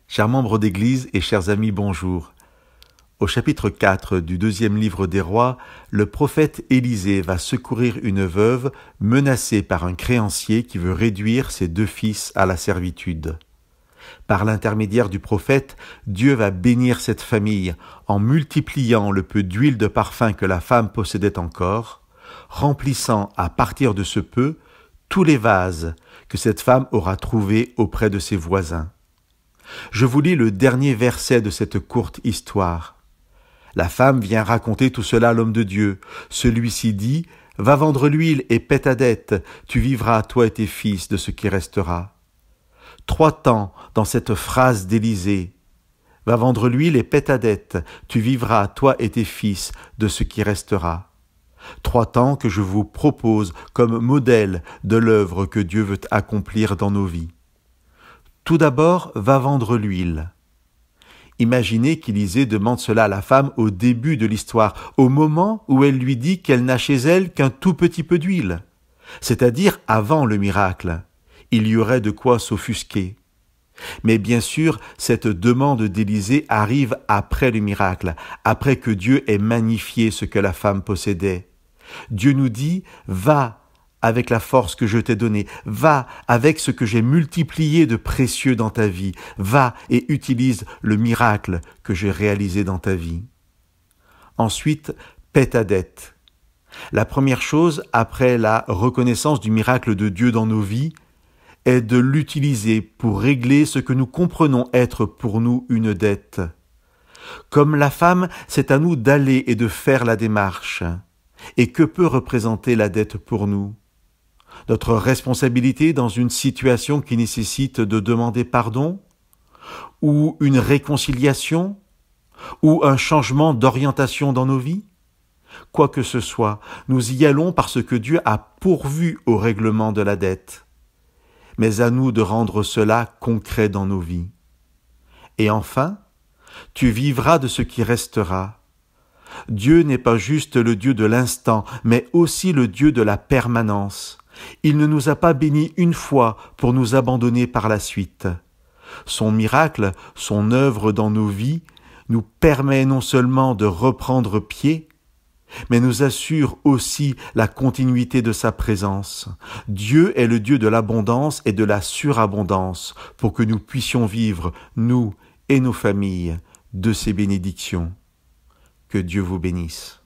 Chers membres d'Église et chers amis, bonjour. Au chapitre 4 du deuxième livre des Rois, le prophète Élisée va secourir une veuve menacée par un créancier qui veut réduire ses deux fils à la servitude. Par l'intermédiaire du prophète, Dieu va bénir cette famille en multipliant le peu d'huile de parfum que la femme possédait encore, remplissant à partir de ce peu tous les vases que cette femme aura trouvés auprès de ses voisins. Je vous lis le dernier verset de cette courte histoire. La femme vient raconter tout cela à l'homme de Dieu. Celui-ci dit « Va vendre l'huile et paie ta dette, tu vivras, toi et tes fils, de ce qui restera. » 3 temps dans cette phrase d'Élisée. « Va vendre l'huile et paie ta dette, tu vivras, toi et tes fils, de ce qui restera. » 3 temps que je vous propose comme modèle de l'œuvre que Dieu veut accomplir dans nos vies. Tout d'abord, va vendre l'huile. Imaginez qu'Élisée demande cela à la femme au début de l'histoire, au moment où elle lui dit qu'elle n'a chez elle qu'un tout petit peu d'huile, c'est-à-dire avant le miracle. Il y aurait de quoi s'offusquer. Mais bien sûr, cette demande d'Élisée arrive après le miracle, après que Dieu ait magnifié ce que la femme possédait. Dieu nous dit « Va » avec la force que je t'ai donnée, va avec ce que j'ai multiplié de précieux dans ta vie, va et utilise le miracle que j'ai réalisé dans ta vie. Ensuite, paie ta dette. La première chose, après la reconnaissance du miracle de Dieu dans nos vies, est de l'utiliser pour régler ce que nous comprenons être pour nous une dette. Comme la femme, c'est à nous d'aller et de faire la démarche. Et que peut représenter la dette pour nous ? Notre responsabilité dans une situation qui nécessite de demander pardon, ou une réconciliation, ou un changement d'orientation dans nos vies. Quoi que ce soit, nous y allons parce que Dieu a pourvu au règlement de la dette. Mais à nous de rendre cela concret dans nos vies. Et enfin, tu vivras de ce qui restera. Dieu n'est pas juste le Dieu de l'instant, mais aussi le Dieu de la permanence. Il ne nous a pas bénis une fois pour nous abandonner par la suite. Son miracle, son œuvre dans nos vies, nous permet non seulement de reprendre pied, mais nous assure aussi la continuité de sa présence. Dieu est le Dieu de l'abondance et de la surabondance pour que nous puissions vivre, nous et nos familles, de ses bénédictions. Que Dieu vous bénisse.